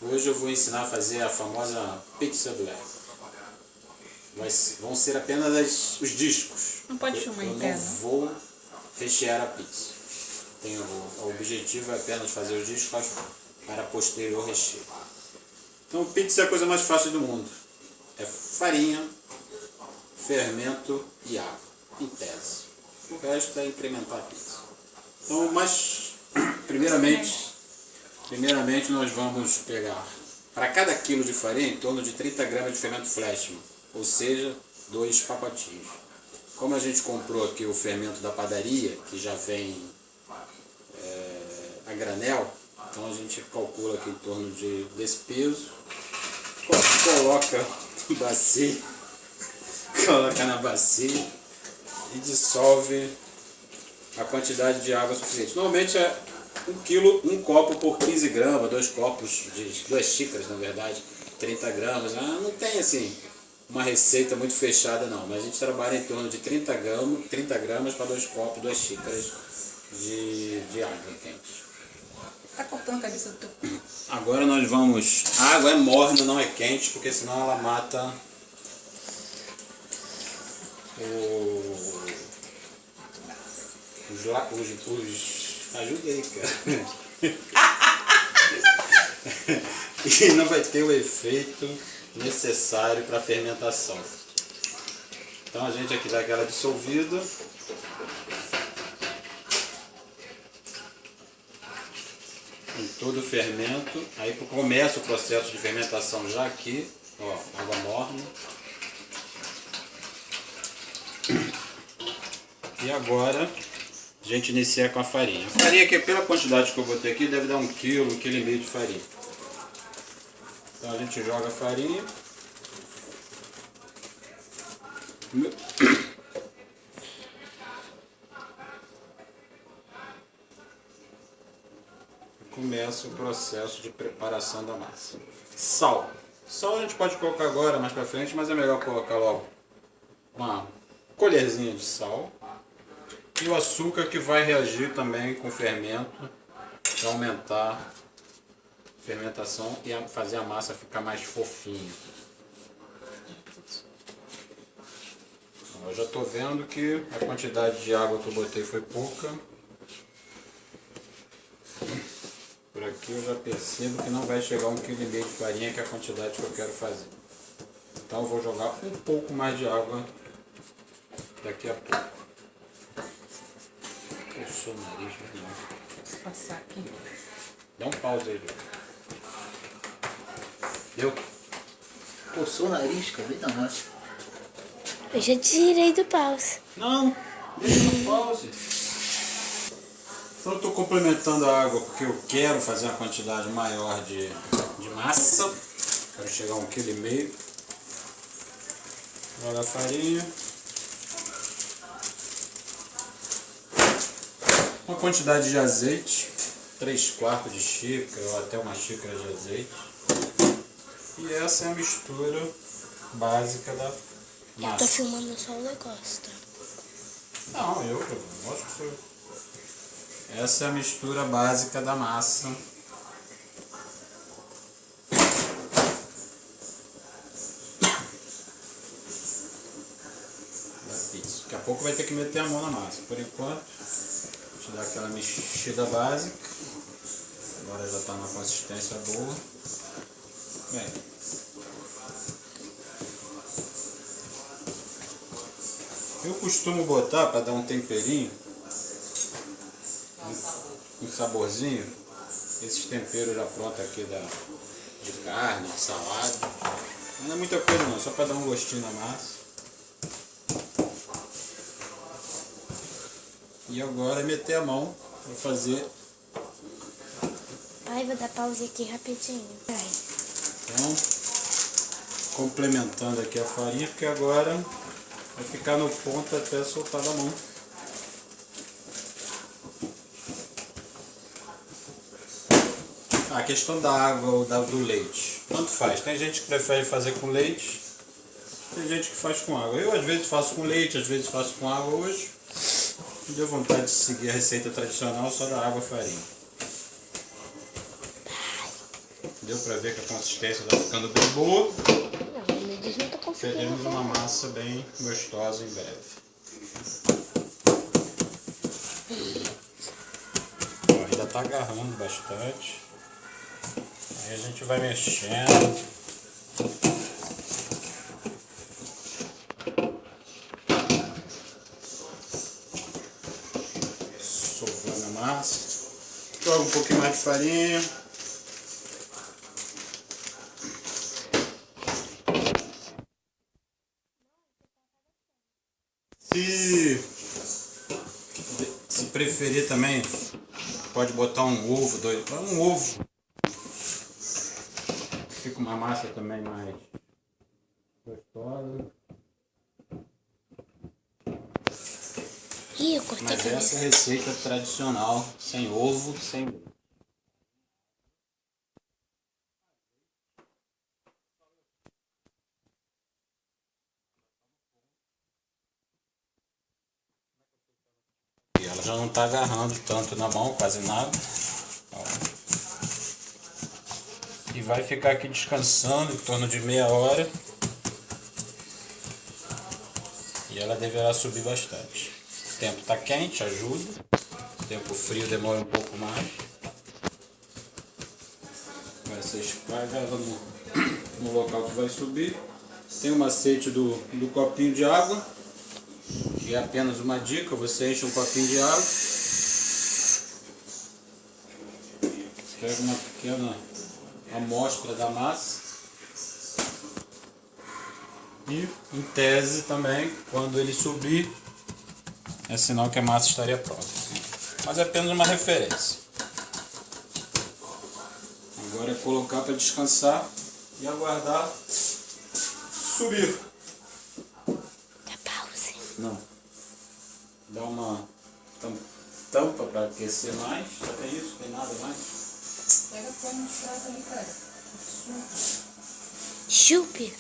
Hoje eu vou ensinar a fazer a famosa pizza do Léo. Vão ser apenas os discos. Não pode filmar em Eu pé, não não? vou rechear a pizza. O objetivo é apenas fazer os discos para posterior recheio. Então pizza é a coisa mais fácil do mundo. É farinha, fermento e água, em tese. O resto é incrementar a pizza. Então, mas primeiramente nós vamos pegar para cada quilo de farinha em torno de 30 gramas de fermento Flashman, ou seja, 2 pacotinhos. Como a gente comprou aqui o fermento da padaria, que já vem a granel, então a gente calcula aqui em torno desse peso, coloca no bacia, coloca na bacia e dissolve a quantidade de água suficiente. Normalmente é 1 quilo, 1 copo por 15 gramas, 2 copos, 2 xícaras na verdade, 30 gramas. Não tem assim uma receita muito fechada não, mas a gente trabalha em torno de 30 gramas para 2 copos, 2 xícaras de água quente. Tá cortando a cabeça do teu cu. Agora nós vamos... A água é morna, não é quente, porque senão ela mata ajuda aí, cara. E não vai ter o efeito necessário para a fermentação. Então a gente aqui dá aquela dissolvida. Em todo o fermento. Aí começa o processo de fermentação já aqui. Ó, água morna. E agora a gente inicia com a farinha. A farinha aqui, pela quantidade que eu botei aqui, deve dar 1 quilo, 1,5 kg de farinha. Então a gente joga a farinha. Começa o processo de preparação da massa. Sal. Sal a gente pode colocar agora, mais pra frente, mas é melhor colocar logo uma colherzinha de sal. E o açúcar, que vai reagir também com o fermento para aumentar a fermentação e fazer a massa ficar mais fofinha. Eu já estou vendo que a quantidade de água que eu botei foi pouca. Por aqui eu já percebo que não vai chegar a 1,5 kg de farinha, que é a quantidade que eu quero fazer. Então eu vou jogar um pouco mais de água daqui a pouco. Coçou o nariz, não. Vou passar aqui. Dá um pause aí, Ju. Deu? Coçou o nariz, acabei da nota. Eu já tirei do pause. Não, deixa no pause. Então eu estou complementando a água porque eu quero fazer uma quantidade maior de massa. Quero chegar a 1,5 kg. Joga a farinha. Uma quantidade de azeite, 3/4 de xícara ou até 1 xícara de azeite. E essa é a mistura básica da Eu tô massa. filmando só o negócio, tá? Não, lógico que sou eu. Essa é a mistura básica da massa. Da pizza. Daqui a pouco vai ter que meter a mão na massa. Por enquanto, deixa eu dar aquela mexida básica. Agora já está numa consistência boa. Bem, eu costumo botar para dar um temperinho, um saborzinho, esses temperos já prontos aqui de carne, de salada. Não é muita coisa não, só para dar um gostinho na massa. E agora meter a mão para fazer. Pai, vou dar pause aqui rapidinho. Vai. Então, complementando aqui a farinha, porque agora vai ficar no ponto até soltar da mão. A questão da água ou do leite, tanto faz. Tem gente que prefere fazer com leite, tem gente que faz com água. Eu às vezes faço com leite, às vezes faço com água hoje. Me deu vontade de seguir a receita tradicional só da água e farinha. Deu pra ver que a consistência tá ficando bem boa. Não, meu Deus, não tô conseguindo. Teremos uma massa bem gostosa em breve. Ó, ainda tá agarrando bastante. Aí a gente vai mexendo. Sobrando a massa. Joga um pouquinho mais de farinha. Se preferir também, pode botar um ovo, um ovo. Fica uma massa também mais gostosa. Ih, eu cortei a Mas essa é a cabeça. receita tradicional, sem ovo, sem leite. E ela já não está agarrando tanto na mão, quase nada. Ó. E vai ficar aqui descansando em torno de meia hora. E ela deverá subir bastante. O tempo está quente, ajuda. O tempo frio demora um pouco mais. Agora você espalha ela no local que vai subir. Tem o macete do copinho de água, que é apenas uma dica. Você enche um copinho de água, pega uma pequena amostra da massa e, em tese também, quando ele subir, é sinal que a massa estaria pronta. Mas é apenas uma referência. Agora é colocar para descansar e aguardar subir. Dá pause. Não. Dá uma tampa para aquecer mais. Só tem isso, tem nada mais. Pega pano de prato ali, cara. Chupe.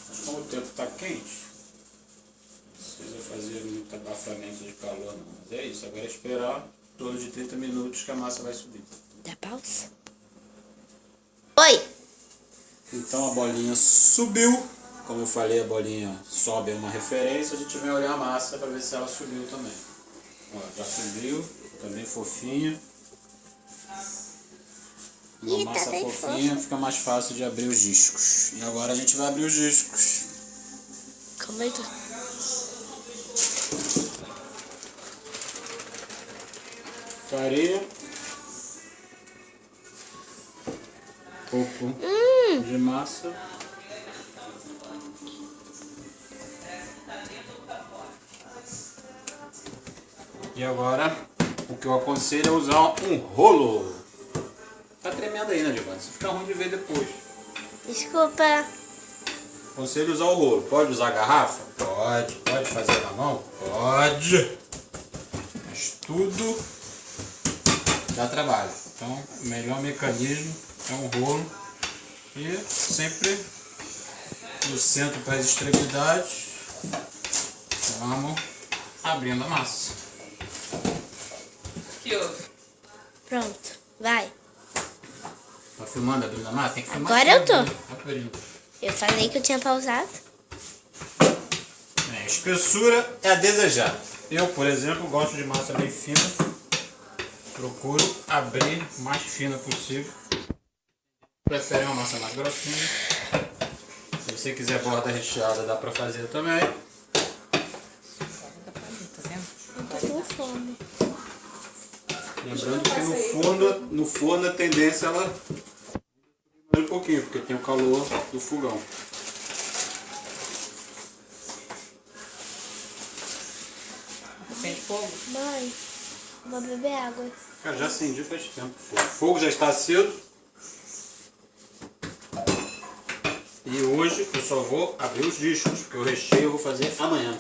Mas como o tempo está quente, não precisa fazer muito abafamento de calor não. Mas é isso, agora é esperar em torno de 30 minutos que a massa vai subir. Dá pause. Oi. Então a bolinha subiu. Como eu falei, a bolinha sobe é uma referência. A gente vem olhar a massa para ver se ela subiu também. Ó, já subiu, tá bem fofinha. Uma Ih, tá massa bem fofinha, fofa. fica mais fácil de abrir os discos. E agora a gente vai abrir os discos. Como é que... Farinha. Pouco de massa. E agora, o que eu aconselho é usar um rolo. Tá tremendo aí, né, Giovanni? Isso fica ruim de ver depois. Desculpa. Aconselho usar o rolo. Pode usar a garrafa? Pode. Pode fazer na mão? Pode. Mas tudo dá trabalho. Então, o melhor mecanismo é um rolo. E sempre no centro para as extremidades. Vamos abrindo a massa. Que houve? Pronto. Vai. Tá filmando abrindo a massa? Tem que filmar. Agora eu tô. Rapidinho. Eu falei que eu tinha pausado. A espessura é a desejada. Eu, por exemplo, gosto de massa bem fina. Procuro abrir o mais fina possível. Prefere uma massa mais grossinha. Se você quiser borda recheada, dá pra fazer também. Tá vendo? Eu tô com fome. Lembrando que no forno a tendência ela um pouquinho, porque tem o calor do fogão. Acende fogo? Mãe, vou beber água. Cara, já acendi faz tempo. O fogo já está aceso. E hoje eu só vou abrir os discos, porque o recheio eu vou fazer amanhã.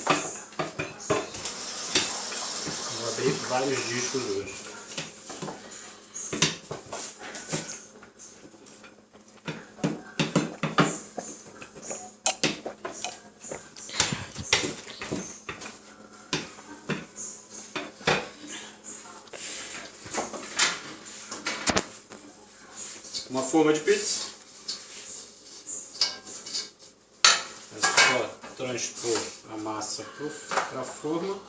Vou abrir vários discos hoje. uma forma de pizza. É só transpor a massa para a forma.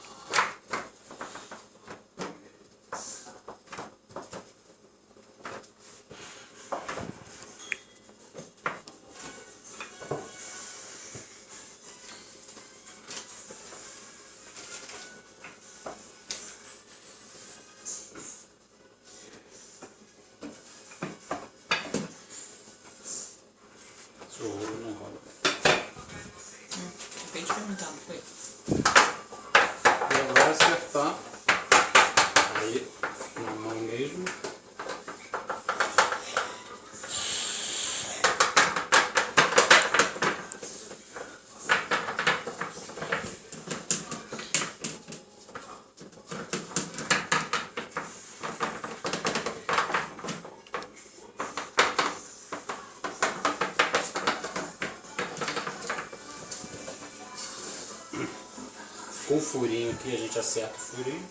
O rolo não rola. Acabei de perguntar, não foi? E agora acertar aí na mão mesmo. Com o furinho aqui a gente acerta o furinho.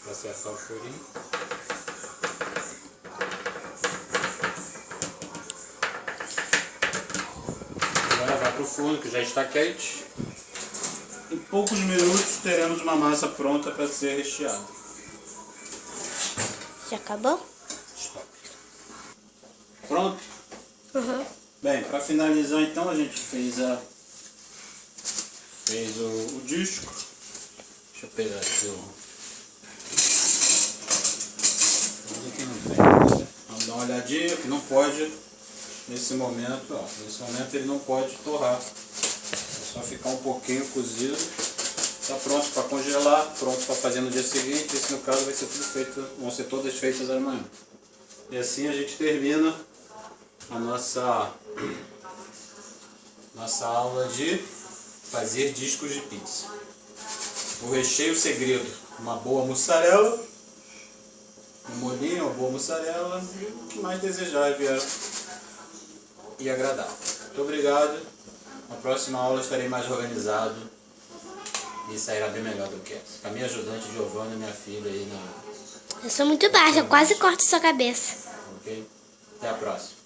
Para acertar o furinho. Agora vai para o forno que já está quente. Em poucos minutos teremos uma massa pronta para ser recheada. Já acabou? Stop. Pronto? Uhum. Bem, para finalizar então a gente fez o disco. Deixa eu pegar aqui aqui não tem. Vamos dar uma olhadinha que não pode nesse momento, ó. Nesse momento ele não pode torrar. É só ficar um pouquinho cozido. Está pronto para congelar, pronto para fazer no dia seguinte. Esse no caso vai ser tudo feito, vão ser todas feitas amanhã. E assim a gente termina a nossa aula de fazer discos de pizza. O recheio segredo, uma boa mussarela, um molhinho, uma boa mussarela e o que mais desejar e agradar. Muito obrigado. Na próxima aula estarei mais organizado e sairá bem melhor do que essa. Com a minha ajudante Giovana, minha filha aí na... Eu sou muito baixa, eu quase corto sua cabeça. Ok? Até a próxima.